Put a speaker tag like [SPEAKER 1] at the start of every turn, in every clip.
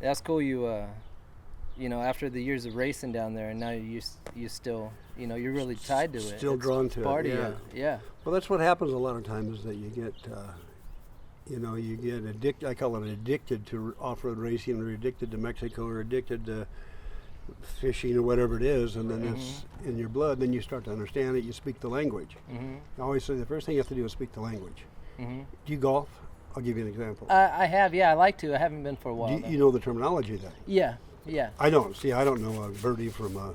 [SPEAKER 1] That's cool. You know, after the years of racing down there, and now you still, you know, you're really tied to it.
[SPEAKER 2] Still drawn to
[SPEAKER 1] part
[SPEAKER 2] it.
[SPEAKER 1] of
[SPEAKER 2] Yeah.
[SPEAKER 1] you. Yeah.
[SPEAKER 2] Well, that's what happens a lot of times is that you get, you get addicted. I call it addicted to off-road racing, or addicted to Mexico, or addicted to fishing, or whatever it is, and then it's in your blood. Then you start to understand it. You speak the language. I always say the first thing you have to do is speak the language. Do you golf? I'll give you an example.
[SPEAKER 1] I have, yeah. I like to. I haven't been for a while.
[SPEAKER 2] Do you know the terminology then?
[SPEAKER 1] Yeah. Yeah.
[SPEAKER 2] I don't. See, I don't know a birdie from a,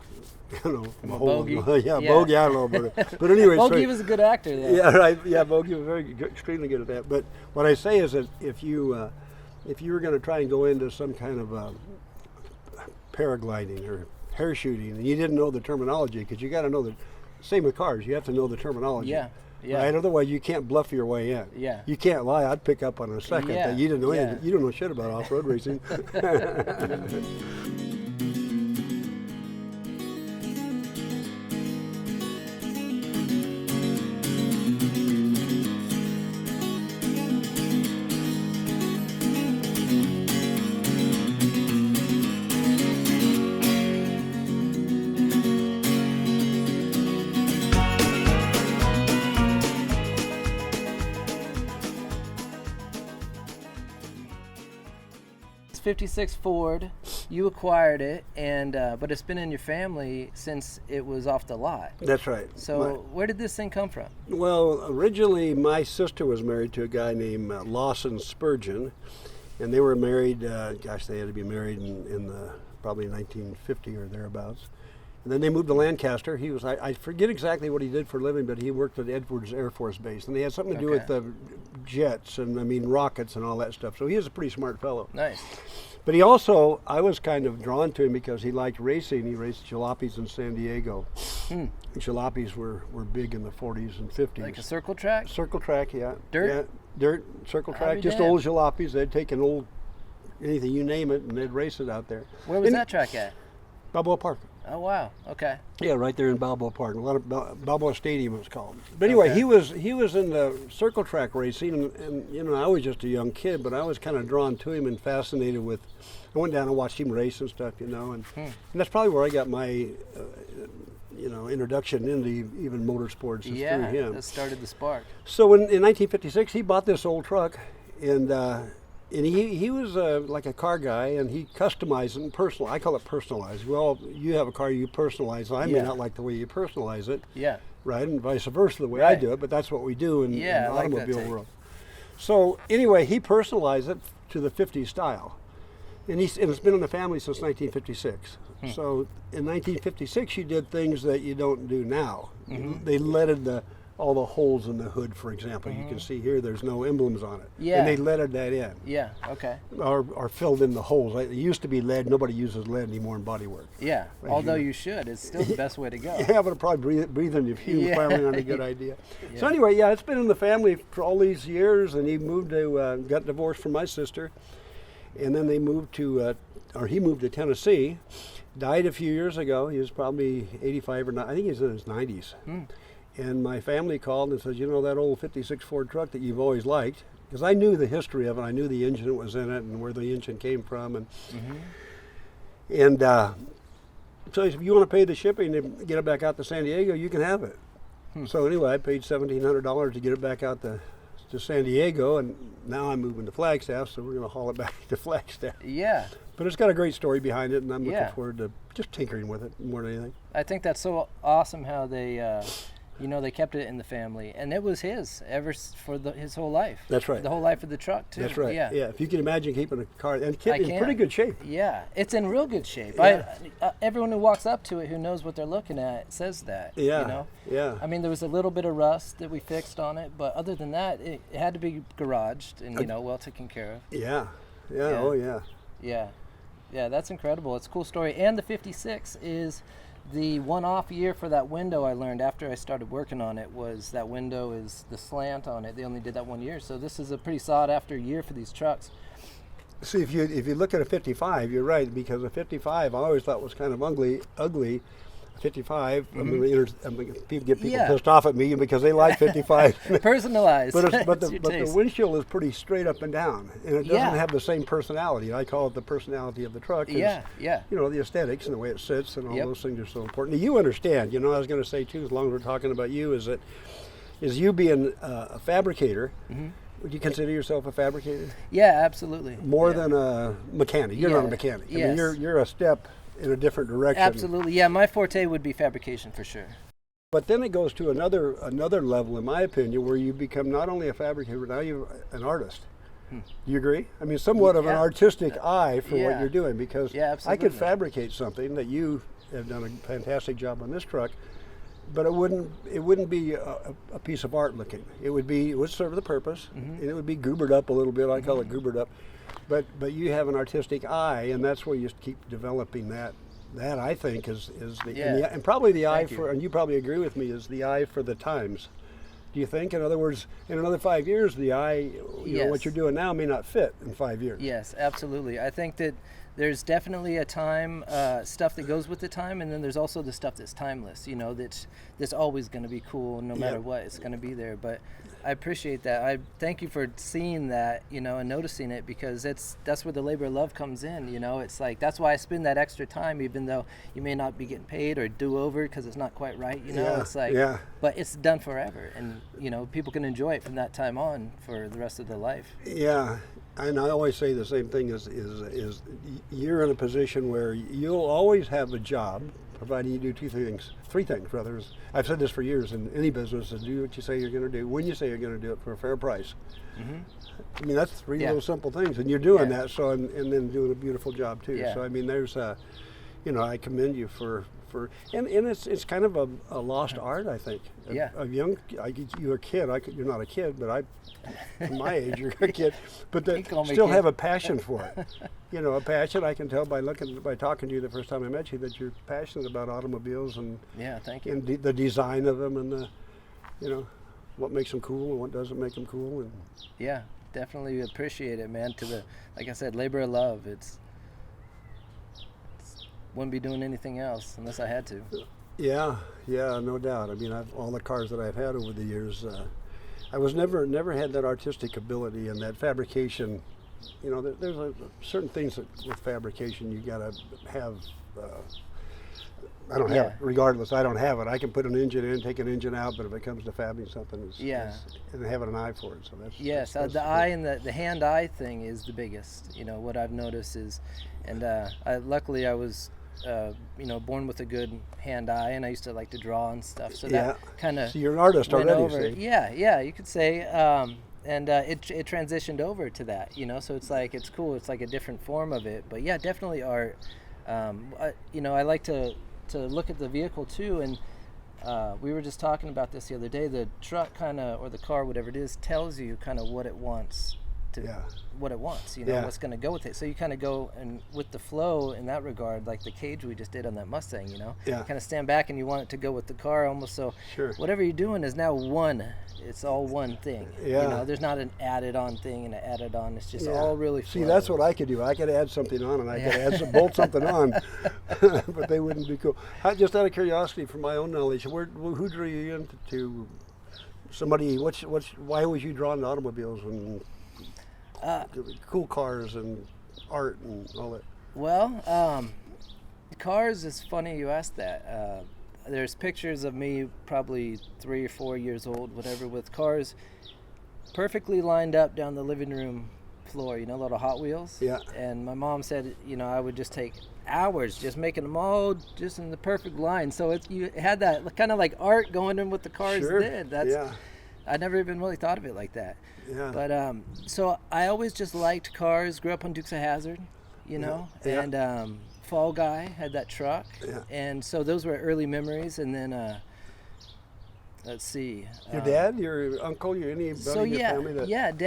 [SPEAKER 1] From a bogey.
[SPEAKER 2] Yeah, bogey. I don't know about it. But anyway,
[SPEAKER 1] Bogey was a good actor, though.
[SPEAKER 2] Yeah, right. Yeah, Bogey was extremely good at that. But what I say is that if you were going to try and go into some kind of paragliding or parachuting, and you didn't know the terminology, because you got to know the same with cars. You have to know the terminology.
[SPEAKER 1] Yeah. Yeah.
[SPEAKER 2] Right. Otherwise, you can't bluff your way in.
[SPEAKER 1] Yeah.
[SPEAKER 2] You can't lie. I'd pick up on a second that you didn't know anything. You don't know shit about off-road racing.
[SPEAKER 1] It's 56 Ford. You acquired it, and but it's been in your family since it was off the lot.
[SPEAKER 2] That's right.
[SPEAKER 1] So where did this thing come from?
[SPEAKER 2] Well, originally my sister was married to a guy named Lawson Spurgeon, and they were married, they had to be married in the probably 1950 or thereabouts. And then they moved to Lancaster. He was, I forget exactly what he did for a living, but he worked at Edwards Air Force Base, and they had something to do with the jets and rockets and all that stuff. So he was a pretty smart fellow.
[SPEAKER 1] Nice.
[SPEAKER 2] But he also, I was kind of drawn to him because he liked racing. He raced jalopies in San Diego. Jalopies were big in the 40s and 50s.
[SPEAKER 1] Like a circle track?
[SPEAKER 2] Circle track, yeah.
[SPEAKER 1] Dirt?
[SPEAKER 2] Yeah, dirt, circle track, just old jalopies. They'd take an old, anything, you name it, and they'd race it out there.
[SPEAKER 1] Where was that track at?
[SPEAKER 2] Balboa Park.
[SPEAKER 1] Oh, wow. Okay.
[SPEAKER 2] Yeah, right there in Balboa Park. A lot of Balboa Stadium, it was called. But anyway, he was in the circle track racing, and you know, I was just a young kid, but I was kind of drawn to him and fascinated with. I went down and watched him race and stuff, you know, and that's probably where I got my, introduction into even motorsports is through him.
[SPEAKER 1] Yeah, that started the spark.
[SPEAKER 2] So in 1956, he bought this old truck, and he was like a car guy, and he customized it and personal. I call it personalized. Well, you have a car, you personalize it. I may not like the way you personalize it.
[SPEAKER 1] Yeah.
[SPEAKER 2] Right, and vice versa the way I do it, but that's what we do in the automobile world. So anyway, he personalized it to the 50s style. And it's been in the family since 1956. So in 1956, you did things that you don't do now. They leaded all the holes in the hood, for example. You can see here, there's no emblems on it.
[SPEAKER 1] Yeah.
[SPEAKER 2] And they leaded that in.
[SPEAKER 1] Yeah, okay.
[SPEAKER 2] Or filled in the holes. It used to be lead. Nobody uses lead anymore in bodywork.
[SPEAKER 1] Yeah, although you should. It's still the best way to go.
[SPEAKER 2] Yeah, but it'll probably breathe in your fumes. Probably not a good idea. So anyway, it's been in the family for all these years, and he moved to, got divorced from my sister. And then he moved to Tennessee, died a few years ago. He was probably 85 or 90, I think he's in his 90s. And my family called and said, you know, that old 56 Ford truck that you've always liked, because I knew the history of it. I knew the engine that was in it and where the engine came from. And so he said, if you want to pay the shipping and get it back out to San Diego, you can have it. So anyway, I paid $1,700 to get it back out to San Diego, and now I'm moving to Flagstaff, so we're going to haul it back to Flagstaff.
[SPEAKER 1] Yeah.
[SPEAKER 2] But it's got a great story behind it, and I'm looking forward to just tinkering with it more than anything.
[SPEAKER 1] I think that's so awesome how they, they kept it in the family, and it was his his whole life.
[SPEAKER 2] That's right.
[SPEAKER 1] The whole life of the truck too.
[SPEAKER 2] That's right.
[SPEAKER 1] Yeah.
[SPEAKER 2] If you can imagine keeping a car, and it's in pretty good shape.
[SPEAKER 1] Yeah, it's in real good shape.
[SPEAKER 2] Yeah.
[SPEAKER 1] Everyone who walks up to it, who knows what they're looking at, says that.
[SPEAKER 2] Yeah.
[SPEAKER 1] You know?
[SPEAKER 2] Yeah.
[SPEAKER 1] I mean, there was a little bit of rust that we fixed on it, but other than that, it had to be garaged and well taken care of.
[SPEAKER 2] Yeah. Oh yeah.
[SPEAKER 1] Yeah, that's incredible. It's a cool story. And the 56 is the one-off year for that window. I learned after I started working on it was that window is the slant on it. They only did that 1 year. So this is a pretty sought-after year for these trucks.
[SPEAKER 2] See, if you look at a 55, you're right, because a 55 I always thought was kind of ugly. 55. I'm gonna get people pissed off at me because they like 55.
[SPEAKER 1] Personalized.
[SPEAKER 2] But the windshield is pretty straight up and down, and it doesn't have the same personality. I call it the personality of the truck.
[SPEAKER 1] Yeah.
[SPEAKER 2] You know, the aesthetics and the way it sits and all those things are so important. You understand. You know, I was going to say too, as long as we're talking about you, is you being a fabricator. Mm-hmm. Would you consider yourself a fabricator?
[SPEAKER 1] Yeah, absolutely.
[SPEAKER 2] More than a mechanic. You're not a mechanic. I mean, you're a step in a different direction.
[SPEAKER 1] Absolutely. Yeah, my forte would be fabrication for sure.
[SPEAKER 2] But then it goes to another level, in my opinion, where you become not only a fabricator, but now you're an artist. Do you agree? I mean, somewhat of an artistic eye for what you're doing, because I could fabricate something that you have done a fantastic job on this truck, but it wouldn't be a piece of art looking. It would serve the purpose, and it would be goobered up a little bit. I call it goobered up, but you have an artistic eye, and that's where you keep developing that. That I think is and probably the eye for, and you probably agree with me, is the eye for the times. Do you think? In other words, in another 5 years, the eye, you know, what you're doing now may not fit in 5 years.
[SPEAKER 1] Yes, absolutely. I think that there's definitely a time, stuff that goes with the time, and then there's also the stuff that's timeless, you know, that's always going to be cool no matter what, it's going to be there. But I appreciate that. I thank you for seeing that, you know, and noticing it, because that's where the labor of love comes in, you know. It's like, that's why I spend that extra time, even though you may not be getting paid or do over because it's not quite right, you know. It's like, but it's done forever, and, you know, people can enjoy it from that time on for the rest of their life. Yeah.
[SPEAKER 2] And I always say the same thing is you're in a position where you'll always have a job, providing you do three things rather. I've said this for years in any business: is do what you say you're going to do, when you say you're going to do it, for a fair price. I mean, that's three little simple things, and you're doing that. So, and then doing a beautiful job too. So, I mean, there's you know, I commend you for and it's kind of a lost art, I think. A young, you're a kid. You're not a kid, but from my age, you're a kid, but that still have a passion for it. You know, a passion. I can tell by talking to you the first time I met you that you're passionate about automobiles and
[SPEAKER 1] thank you.
[SPEAKER 2] And the design of them, and you know, what makes them cool and what doesn't make them cool. And
[SPEAKER 1] definitely appreciate it, man. Like I said, labor of love. Wouldn't be doing anything else unless I had to. Yeah,
[SPEAKER 2] no doubt. I mean, all the cars that I've had over the years, I was never had that artistic ability and that fabrication. You know, there's certain things with fabrication you gotta have. I don't have it. Regardless, I don't have it. I can put an engine in, take an engine out, but if it comes to fabbing something, and having an eye for it. So that's
[SPEAKER 1] the eye and the hand-eye thing is the biggest. You know, what I've noticed is, and luckily I was, you know, born with a good hand-eye, and I used to like to draw and stuff. So that kind of.
[SPEAKER 2] So you're an artist already.
[SPEAKER 1] See? Yeah, you could say. And it transitioned over to that. You know, so it's like, it's cool. It's like a different form of it. But yeah, definitely art. You know, I like to look at the vehicle too, and we were just talking about this the other day. The truck or the car, whatever it is, tells you kind of what it wants what it wants, you know, what's going to go with it. So you kind of go and with the flow in that regard, like the cage we just did on that Mustang, you know, you kind of stand back and you want it to go with the car almost. So whatever you're doing is now it's all one thing. You know, there's not an added on thing and an added on. It's just all really flows.
[SPEAKER 2] See, that's what I could do. I could add something on, and I could bolt something on, but they wouldn't be cool. Just out of curiosity, from my own knowledge, who drew you into somebody? Why was you drawn to automobiles and cool cars and art and all that?
[SPEAKER 1] Well, cars is funny you asked that. There's pictures of me probably 3 or 4 years old, whatever, with cars perfectly lined up down the living room floor, you know, little Hot Wheels. And my mom said, you know, I would just take hours just making them all just in the perfect line. So you had that kind of like art going in what the cars did. I never even really thought of it like that. But so I always just liked cars. Grew up on Dukes of Hazzard, you know, and Fall Guy had that truck, and so those were early memories. And then let's see,
[SPEAKER 2] your dad, your uncle, anybody in your family that...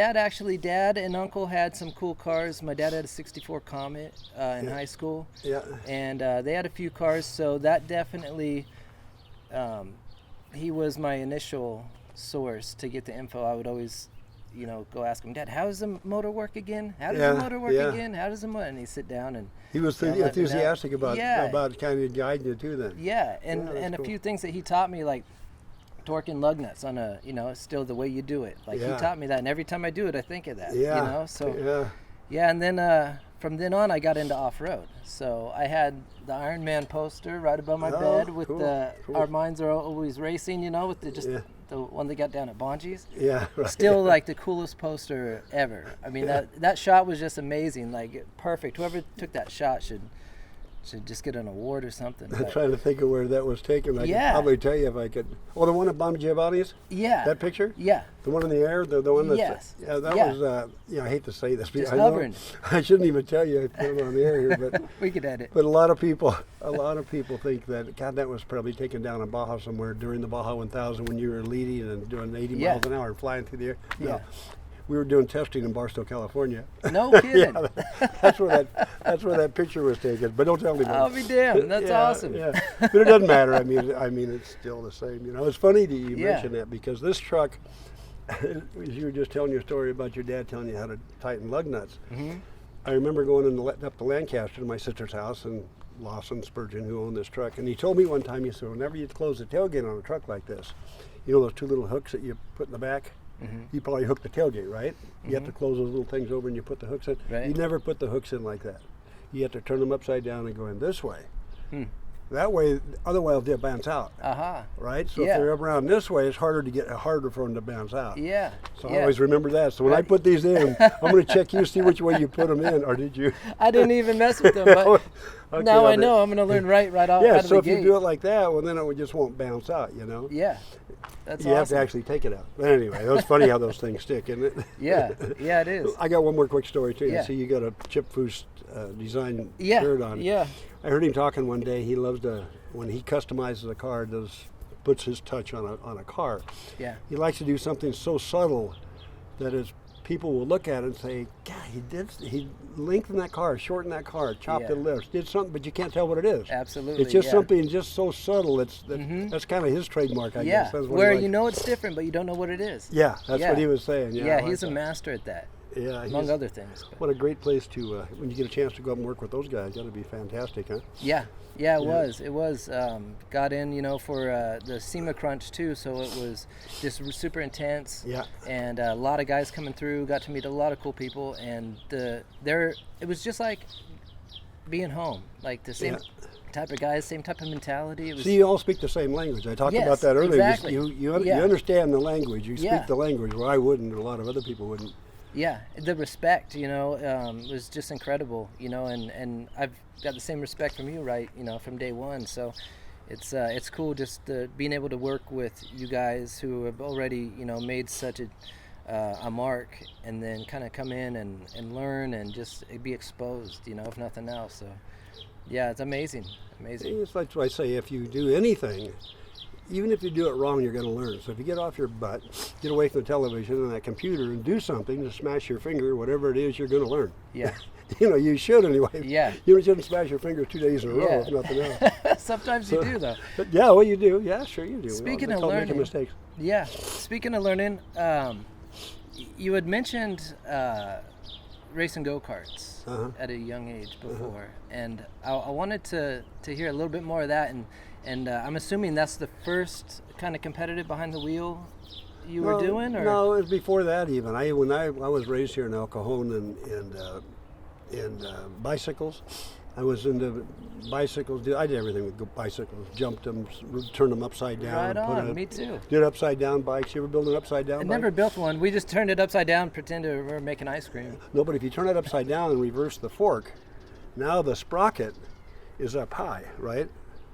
[SPEAKER 1] Dad and uncle had some cool cars. My dad had a '64 Comet in high school, and they had a few cars. So that definitely, he was my initial source to get the info. I would always go ask him, Dad, how does the motor work again? How does the motor work again? How does the motor? And he'd sit down and
[SPEAKER 2] he was enthusiastic about kind of guiding you too then.
[SPEAKER 1] Yeah, and cool. A few things that he taught me, like torquing lug nuts on a, still the way you do it. Like he taught me that, and every time I do it, I think of that. And then from then on, I got into off-road. So I had the Ironman poster right above my bed with Our Minds Are Always Racing, with the one they got down at Bonji's.
[SPEAKER 2] Yeah, right.
[SPEAKER 1] Still like the coolest poster ever. I mean, that shot was just amazing, like perfect. Whoever took that shot should just get an award or something.
[SPEAKER 2] I'm trying to think of where that was taken. I could probably tell you if I could. Oh, the one at Bon Giovanni's?
[SPEAKER 1] Yeah.
[SPEAKER 2] That picture?
[SPEAKER 1] Yeah.
[SPEAKER 2] The one in the air? The one that's...
[SPEAKER 1] Yes.
[SPEAKER 2] Yeah, that was, I hate to say this.
[SPEAKER 1] Just hovering.
[SPEAKER 2] I shouldn't even tell you I put it on the air here, but...
[SPEAKER 1] We could edit.
[SPEAKER 2] But a lot of people think that, God, that was probably taken down in Baja somewhere during the Baja 1000 when you were leading and doing 80 miles an hour and flying through the air. No.
[SPEAKER 1] Yeah.
[SPEAKER 2] We were doing testing in Barstow, California.
[SPEAKER 1] No kidding.
[SPEAKER 2] That's where that picture was taken. But don't tell me.
[SPEAKER 1] I'll be damned. That's awesome.
[SPEAKER 2] Yeah, but it doesn't matter. I mean, it's still the same. It's funny that you mention that because this truck, as you were just telling your story about your dad telling you how to tighten lug nuts. Mm-hmm. I remember going up to Lancaster to my sister's house and Lawson Spurgeon, who owned this truck, and he told me one time, he said, whenever you close the tailgate on a truck like this, those two little hooks that you put in the back. Mm-hmm. You probably hook the tailgate, right? Mm-hmm. You have to close those little things over and you put the hooks in.
[SPEAKER 1] Right.
[SPEAKER 2] You never put the hooks in like that. You have to turn them upside down and go in this way. That way, otherwise they'll bounce out. Right? So if they're around this way, it's harder for them to bounce out.
[SPEAKER 1] Yeah.
[SPEAKER 2] So I always remember that. So when I put these in, I'm going to check you, see which way you put them in, or did you?
[SPEAKER 1] I didn't even mess with them, but now I know I'm going to learn right off out of the gate.
[SPEAKER 2] Yeah, so if you do it like that, well, then it just won't bounce out,
[SPEAKER 1] Yeah. That's
[SPEAKER 2] you have to actually take it out. But anyway, it was funny how those things stick, isn't it?
[SPEAKER 1] Yeah, it is.
[SPEAKER 2] I got one more quick story too.
[SPEAKER 1] Yeah.
[SPEAKER 2] See, you got a Chip Foose design shirt on.
[SPEAKER 1] Yeah.
[SPEAKER 2] I heard him talking one day. He loves when he customizes a car, puts his touch on a car.
[SPEAKER 1] Yeah.
[SPEAKER 2] He likes to do something so subtle that people will look at it and say, God, he lengthened that car, shortened that car, chopped the lips, did something, but you can't tell what it is.
[SPEAKER 1] Absolutely.
[SPEAKER 2] It's just something just so subtle. That's kind of his trademark, I guess. That's
[SPEAKER 1] where it's different, but you don't know what it is.
[SPEAKER 2] Yeah, that's what he was saying.
[SPEAKER 1] Yeah, he's a master at that.
[SPEAKER 2] Yeah,
[SPEAKER 1] among other things.
[SPEAKER 2] What a great place to, when you get a chance to go up and work with those guys, that'd be fantastic, huh?
[SPEAKER 1] Yeah, it was. It was. Got in, for the SEMA crunch too, so it was just super intense.
[SPEAKER 2] Yeah.
[SPEAKER 1] And a lot of guys coming through. Got to meet a lot of cool people, and it was just like being home, like the same type of guys, same type of mentality. It was,
[SPEAKER 2] you all speak the same language. I talked about that earlier.
[SPEAKER 1] Exactly.
[SPEAKER 2] You understand the language. You speak the language where I wouldn't, and a lot of other people wouldn't.
[SPEAKER 1] Yeah, the respect, was just incredible, and I've got the same respect from you, right, from day one. So it's cool just being able to work with you guys who have already, made such a mark, and then kind of come in and learn and just be exposed, if nothing else. So, yeah, it's amazing.
[SPEAKER 2] It's like I say, if you do anything, even if you do it wrong, you're going to learn. So if you get off your butt, get away from the television and that computer and do something to smash your finger, whatever it is, you're going to learn.
[SPEAKER 1] Yeah.
[SPEAKER 2] You should anyway.
[SPEAKER 1] Yeah.
[SPEAKER 2] You shouldn't smash your finger 2 days in a row if nothing else.
[SPEAKER 1] Sometimes you do, though.
[SPEAKER 2] Well, you do. Yeah, sure you do.
[SPEAKER 1] Speaking of learning.
[SPEAKER 2] Making mistakes.
[SPEAKER 1] Yeah. Speaking of learning, you had mentioned racing go-karts at a young age before, and I wanted to hear a little bit more of that, and I'm assuming that's the first kind of competitive behind the wheel you were doing, or?
[SPEAKER 2] No, it was before that even. When I was raised here in El Cajon and bicycles, I was into bicycles. I did everything with bicycles. Jumped them, turned them upside down.
[SPEAKER 1] Right on, me too.
[SPEAKER 2] Did upside down bikes. You ever build an upside down bike?
[SPEAKER 1] I never built one. We just turned it upside down, pretended we were making ice cream.
[SPEAKER 2] No, but if you turn it upside down and reverse the fork, now the sprocket is up high, right?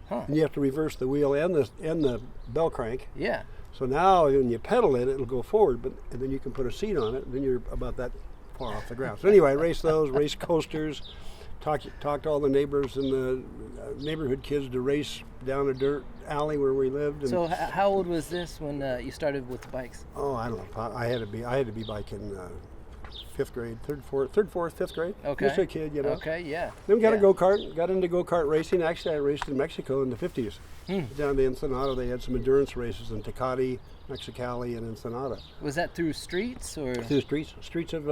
[SPEAKER 1] Huh.
[SPEAKER 2] And you have to reverse the wheel and the bell crank.
[SPEAKER 1] Yeah.
[SPEAKER 2] So now when you pedal it, it'll go forward, and then you can put a seat on it, and then you're about that far off the ground. So anyway, I raced those, raced coasters, talked to all the neighbors and the neighborhood kids to race down a dirt alley where we lived. And
[SPEAKER 1] so how old was this when you started with the bikes?
[SPEAKER 2] Oh, I don't know. I had to be biking fifth grade, third, fourth, fifth grade.
[SPEAKER 1] Okay.
[SPEAKER 2] Just a kid, you know.
[SPEAKER 1] Okay, yeah.
[SPEAKER 2] Then we got a
[SPEAKER 1] Yeah.
[SPEAKER 2] go-kart, got into go-kart racing. Actually, I raced in Mexico in the 50s. Down in Ensenada, they had some endurance races in Tecate, Mexicali, and Ensenada.
[SPEAKER 1] Was that through streets or?
[SPEAKER 2] Through the streets of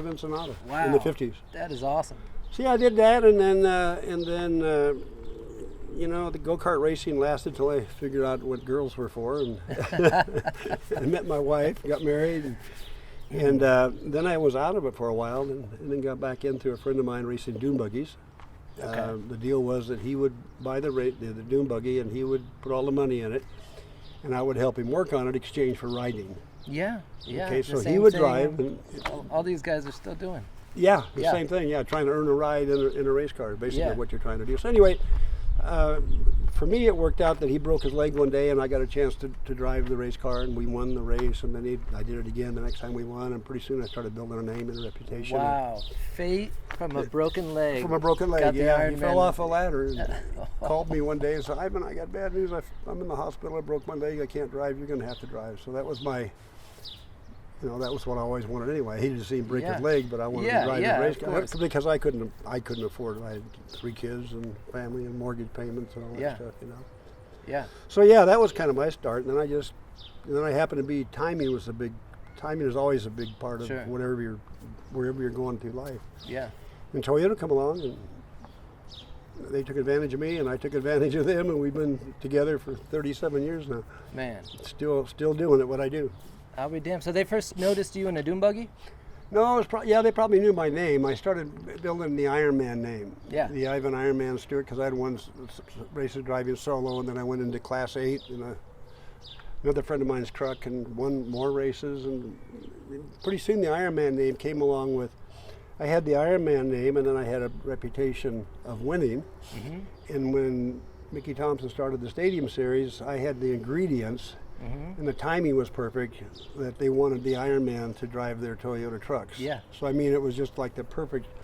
[SPEAKER 2] Ensenada
[SPEAKER 1] Wow.
[SPEAKER 2] in the 50s.
[SPEAKER 1] That is awesome.
[SPEAKER 2] So yeah, I did that, and then you know, the go-kart racing lasted till I figured out what girls were for, and I met my wife, got married, and then I was out of it for a while, and then got back into a friend of mine racing dune buggies.
[SPEAKER 1] Okay.
[SPEAKER 2] The deal was that he would buy the dune buggy, and he would put all the money in it, and I would help him work on it, exchange for riding.
[SPEAKER 1] Yeah, yeah.
[SPEAKER 2] Okay,
[SPEAKER 1] the
[SPEAKER 2] so he
[SPEAKER 1] same
[SPEAKER 2] would
[SPEAKER 1] thing
[SPEAKER 2] drive, and
[SPEAKER 1] all these guys are still doing.
[SPEAKER 2] yeah, the
[SPEAKER 1] Yeah.
[SPEAKER 2] same thing. Yeah, trying to earn a ride in a race car, basically
[SPEAKER 1] Yeah.
[SPEAKER 2] what you're trying to do. So anyway, for me, it worked out that he broke his leg one day, and I got a chance to drive the race car, and we won the race. And then I did it again the next time we won, and pretty soon I started building a name and a reputation.
[SPEAKER 1] Wow, fate from a broken leg.
[SPEAKER 2] From a broken leg,
[SPEAKER 1] Got the
[SPEAKER 2] yeah. He
[SPEAKER 1] Ironman.
[SPEAKER 2] fell off a ladder and called me one day and said, "Ivan, I got bad news. I'm in the hospital. I broke my leg. I can't drive. You're going to have to drive." So that was that was what I always wanted anyway. I hated to see him break
[SPEAKER 1] Yeah.
[SPEAKER 2] his leg, but I wanted
[SPEAKER 1] Yeah,
[SPEAKER 2] to drive
[SPEAKER 1] yeah,
[SPEAKER 2] the race
[SPEAKER 1] of
[SPEAKER 2] car
[SPEAKER 1] course.
[SPEAKER 2] because I couldn't afford it. I had 3 kids and family and mortgage payments and all that
[SPEAKER 1] Yeah.
[SPEAKER 2] stuff, you know.
[SPEAKER 1] Yeah,
[SPEAKER 2] So yeah, that was kind of my start. And then I happened to be timing is always a big part of
[SPEAKER 1] Sure.
[SPEAKER 2] wherever you're going through life.
[SPEAKER 1] yeah.
[SPEAKER 2] And Toyota come along, and they took advantage of me, and I took advantage of them, and we've been together for 37 years now.
[SPEAKER 1] Man,
[SPEAKER 2] Still doing it, what I do.
[SPEAKER 1] I'll be damned. So they first noticed you in a dune buggy?
[SPEAKER 2] No, they probably knew my name. I started building the Ironman name.
[SPEAKER 1] Yeah.
[SPEAKER 2] The Ironman Stewart, because I had one races driving solo, and then I went into Class 8 in another friend of mine's truck, and won more races. And pretty soon the Ironman name came along with. I had the Ironman name, and then I had a reputation of winning.
[SPEAKER 1] Mm-hmm.
[SPEAKER 2] And when Mickey Thompson started the Stadium Series, I had the ingredients.
[SPEAKER 1] Mm-hmm.
[SPEAKER 2] And the timing was perfect that they wanted the Ironman to drive their Toyota trucks.
[SPEAKER 1] Yeah.
[SPEAKER 2] So I mean, it was just like the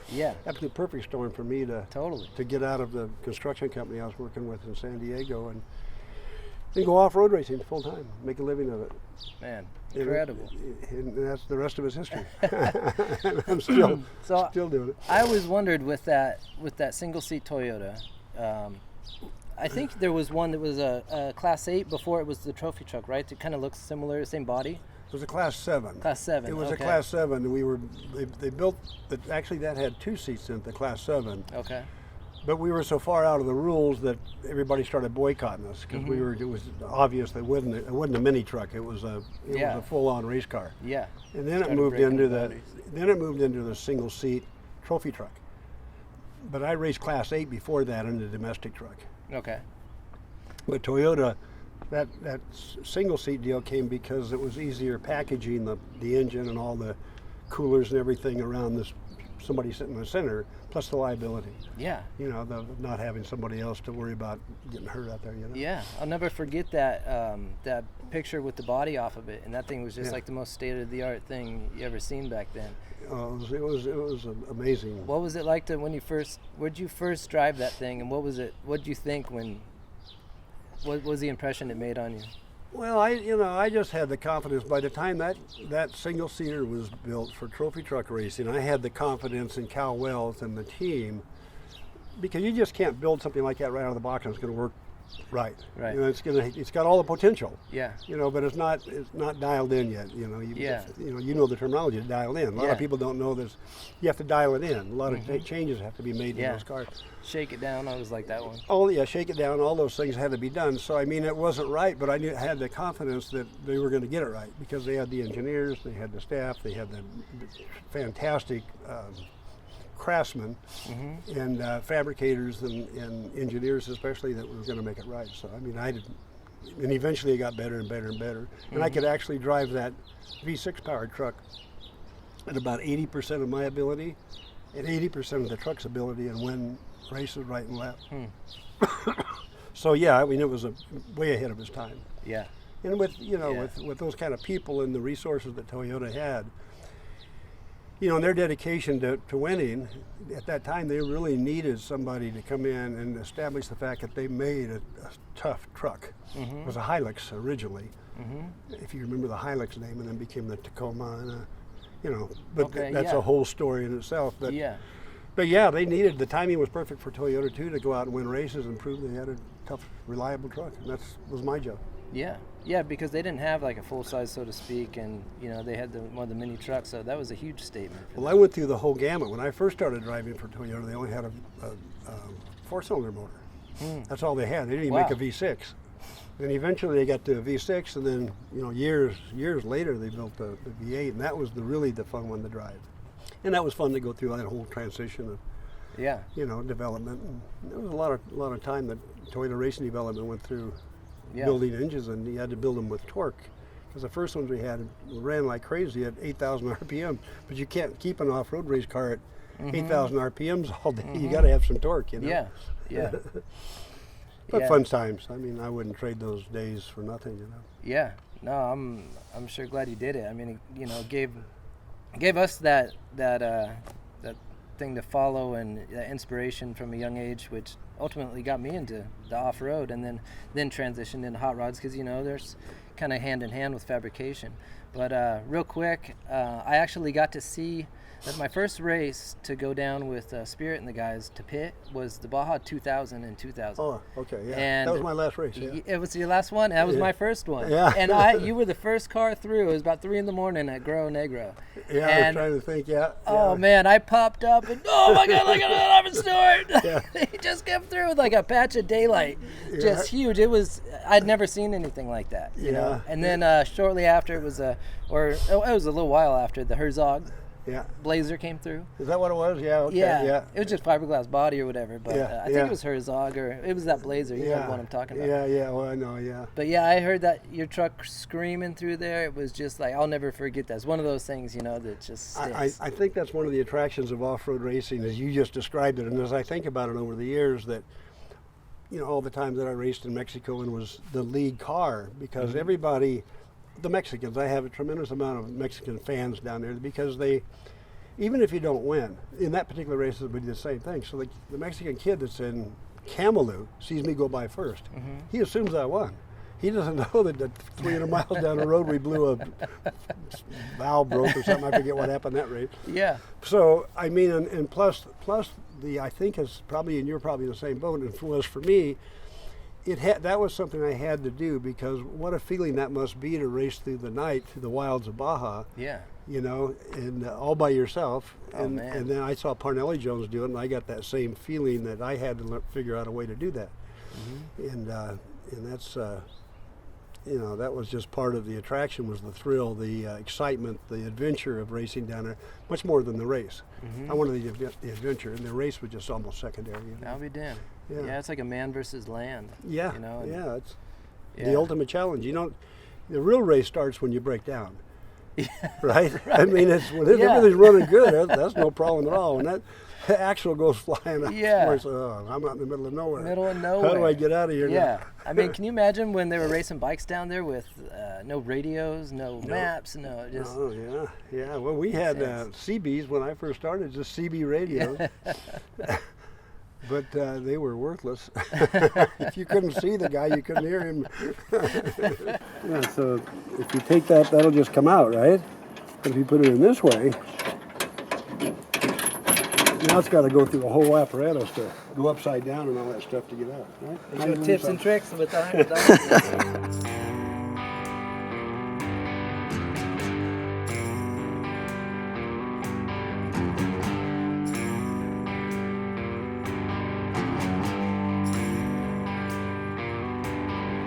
[SPEAKER 1] Yeah,
[SPEAKER 2] absolute perfect storm for me
[SPEAKER 1] totally.
[SPEAKER 2] to get out of the construction company I was working with in San Diego and go off-road racing full time, make a living of it.
[SPEAKER 1] Man,
[SPEAKER 2] And
[SPEAKER 1] incredible.
[SPEAKER 2] And that's the rest of his history. I'm still doing it.
[SPEAKER 1] I always wondered with that single seat Toyota. I think there was one that was a Class 8 before it was the trophy truck, right? It kind of looks similar, same body.
[SPEAKER 2] It was a Class 7.
[SPEAKER 1] Class 7.
[SPEAKER 2] It was
[SPEAKER 1] okay.
[SPEAKER 2] a Class 7. They built it. Actually, that had 2 seats in it, the Class 7.
[SPEAKER 1] Okay.
[SPEAKER 2] But we were so far out of the rules that everybody started boycotting us because
[SPEAKER 1] Mm-hmm.
[SPEAKER 2] it was obvious that it wasn't a mini truck. It was a full-on race car.
[SPEAKER 1] Yeah.
[SPEAKER 2] And then it
[SPEAKER 1] Started
[SPEAKER 2] moved
[SPEAKER 1] breaking
[SPEAKER 2] into the single-seat trophy truck. But I raced Class 8 before that in the domestic truck.
[SPEAKER 1] Okay.
[SPEAKER 2] But Toyota, that single-seat deal came because it was easier packaging the engine and all the coolers and everything around somebody sitting in the center, plus the liability.
[SPEAKER 1] Yeah.
[SPEAKER 2] You know, the not having somebody else to worry about getting hurt out there, you know?
[SPEAKER 1] Yeah, I'll never forget that picture with the body off of it, and that thing was just like the most state-of-the-art thing you ever seen back then.
[SPEAKER 2] It was amazing.
[SPEAKER 1] What was it like where'd you first drive that thing, and what'd you think what was the impression it made on you?
[SPEAKER 2] Well, I just had the confidence. By the time that single-seater was built for trophy truck racing, I had the confidence in Cal Wells and the team, because you just can't build something like that right out of the box and it's going to work right.
[SPEAKER 1] Right.
[SPEAKER 2] You know, it's got all the potential.
[SPEAKER 1] Yeah.
[SPEAKER 2] You know, but it's not dialed in yet. You know, you know the terminology, dialed in. A lot of people don't know this. You have to dial it in. A lot of changes have to be made in those cars.
[SPEAKER 1] Shake it down. I was like that one.
[SPEAKER 2] Oh yeah, shake it down. All those things had to be done. So I mean, it wasn't right, but I had the confidence that they were going to get it right because they had the engineers, they had the staff, they had the fantastic craftsmen and fabricators and engineers, especially, that were going to make it right. So I mean, and eventually it got better and better and better. And I could actually drive that V6 powered truck at about 80% of my ability and 80% of the truck's ability, and win races right and left. So yeah, I mean, it was way ahead of his time.
[SPEAKER 1] Yeah.
[SPEAKER 2] And with with those kind of people and the resources that Toyota had, and their dedication to winning, at that time they really needed somebody to come in and establish the fact that they made a tough truck. It was a Hilux originally, if you remember the Hilux name, and then became the Tacoma. you know, but
[SPEAKER 1] Okay,
[SPEAKER 2] that's
[SPEAKER 1] yeah.
[SPEAKER 2] a whole story in itself. But
[SPEAKER 1] Yeah.
[SPEAKER 2] But yeah, they needed, the timing was perfect for Toyota too to go out and win races and prove they had a tough, reliable truck. And that was my job.
[SPEAKER 1] Yeah. Yeah, because they didn't have like a full size, so to speak, and they had one of the mini trucks, so that was a huge statement.
[SPEAKER 2] Well, I went through the whole gamut. When I first started driving for Toyota, they only had a 4-cylinder motor. That's all they had. They didn't even make a V6. And eventually they got to a V6, and then years later they built the V8, and that was really the fun one to drive. And that was fun to go through that whole transition of development. And there was a lot of time that Toyota racing development went through building engines, and you had to build them with torque. Because the first ones we had ran like crazy at 8,000 RPM, but you can't keep an off-road race car at 8,000 RPMs all day. You got to have some torque, you know.
[SPEAKER 1] Yeah.
[SPEAKER 2] But fun times. I mean, I wouldn't trade those days for nothing, you know.
[SPEAKER 1] Yeah. No, I'm sure glad you did it. I mean, gave us that thing to follow and that inspiration from a young age, which ultimately got me into the off-road, and then transitioned into hot rods, because there's kind of hand in hand with fabrication. But real quick, I actually got to see that my first race to go down with Spirit and the guys to pit was the Baja 2000 in 2000.
[SPEAKER 2] Oh, okay, yeah.
[SPEAKER 1] And
[SPEAKER 2] that was my last race, yeah.
[SPEAKER 1] It was your last one? That was my first one.
[SPEAKER 2] Yeah.
[SPEAKER 1] And you were the first car through. It was about 3 a.m. at Grow Negro.
[SPEAKER 2] Yeah,
[SPEAKER 1] and,
[SPEAKER 2] I was trying to think, yeah.
[SPEAKER 1] Oh, man, I popped up and, oh, my God, look at that, Ironman Stewart.
[SPEAKER 2] Yeah.
[SPEAKER 1] He just kept through with like a patch of daylight. Just huge. I'd never seen anything like that, you know. And then shortly after, it was a little while after, the Herzog Blazer came through.
[SPEAKER 2] Is that what it was? Yeah, okay,
[SPEAKER 1] yeah. It was just fiberglass body or whatever, but I think it was Herzog, or it was that Blazer. You know what I'm talking about.
[SPEAKER 2] Yeah, well, I know, yeah.
[SPEAKER 1] But yeah, I heard that your truck screaming through there. It was just like, I'll never forget that. It's one of those things, that just sticks.
[SPEAKER 2] I think that's one of the attractions of off-road racing, as you just described it, and as I think about it over the years, that all the times that I raced in Mexico and was the lead car, because everybody, the Mexicans, I have a tremendous amount of Mexican fans down there, because they, even if you don't win, in that particular race it would be the same thing. So the Mexican kid that's in Camelot sees me go by first. He assumes I won. He doesn't know that 300 miles down the road we blew a valve broke or something. I forget what happened that race.
[SPEAKER 1] Yeah.
[SPEAKER 2] So I mean, and plus I think it's probably, and you're probably in the same boat, and was for me, that was something I had to do, because what a feeling that must be to race through the night through the wilds of Baja. Yeah. And all by yourself. And then I saw Parnelli Jones do it, and I got that same feeling that I had to figure out a way to do that. And that's that was just part of the attraction, was the thrill, the excitement, the adventure of racing down there, much more than the race. I wanted the adventure, and the race was just almost secondary.
[SPEAKER 1] I'll be damned. Yeah, it's like a man versus land.
[SPEAKER 2] Yeah, it's the ultimate challenge. The real race starts when you break down. Right? I mean, it's when everything's running good, that's no problem at all. When that axle goes flying out, I'm out in the middle of nowhere. How do I get out of here?
[SPEAKER 1] Yeah. I mean, can you imagine when they were racing bikes down there with no radios, no maps, just...
[SPEAKER 2] Oh, yeah. Well, we had CBs when I first started, just CB radios. But they were worthless. If you couldn't see the guy, you couldn't hear him. So if you take that, that'll just come out, right? But if you put it in this way, now it's got to go through a whole apparatus to go upside down and all that stuff to get out, right?
[SPEAKER 1] There's no tips and tricks with that.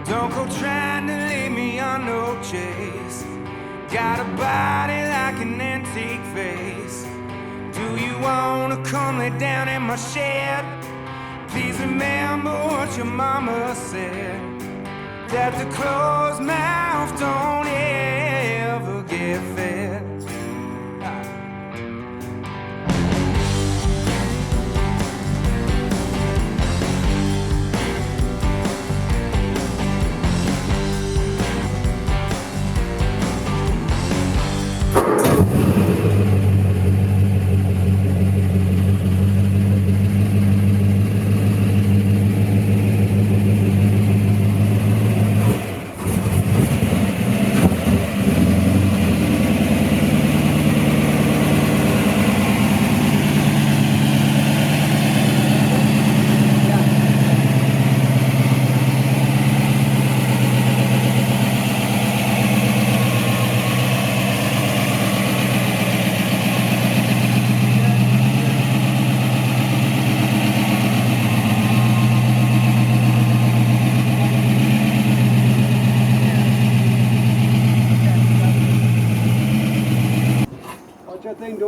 [SPEAKER 3] Don't go trying to lay me on no chase. Got a body like an antique face. Do you wanna come lay down in my shed? Please remember what your mama said, that the closed mouth don't ever get fed.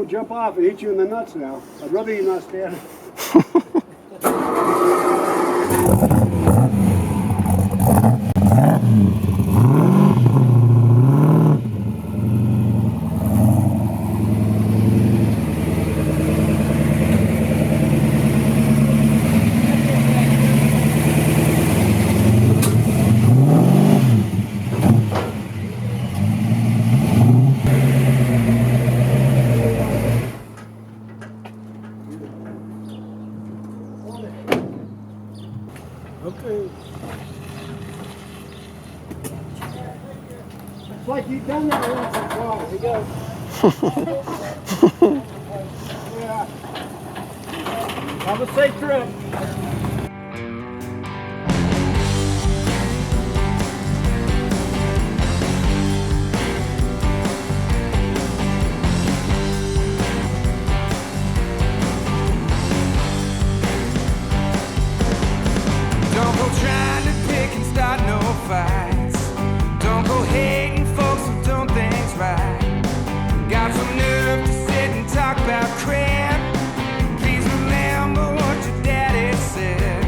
[SPEAKER 2] don't jump off and hit you in the nuts now. I'd rather you not stand. Okay. It's like you've done that once in a while. Here you go. Yeah. Have a safe trip.
[SPEAKER 3] Don't go trying to pick and start no fights. Don't go hating folks who don't things right. Got some nerve to sit and talk about crap. Please remember what your daddy said,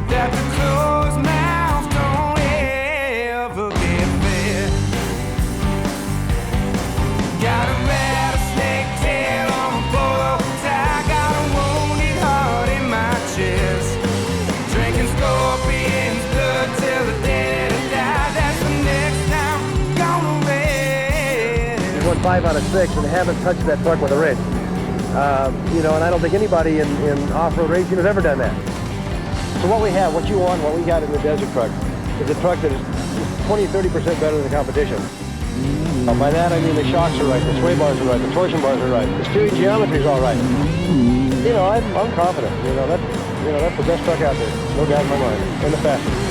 [SPEAKER 3] that the closed mouth don't ever get fed. Got a rattlesnake tail on a bow tie. Got a wounded heart in my chest. Drinking scorpions blood till the day that I die. That's the next time I'm gonna rest.
[SPEAKER 4] You're going 5 out of 6 and haven't touched that truck with a wrench. You know, and I don't think anybody in off-road racing has ever done that. So what we have, what you want, what we got in the desert truck is a truck that is 20-30% better than the competition. By that I mean the shocks are right, the sway bars are right, the torsion bars are right, the steering geometry is all right. You know, I'm confident. That's the best truck out there, no doubt in my mind, and the fastest.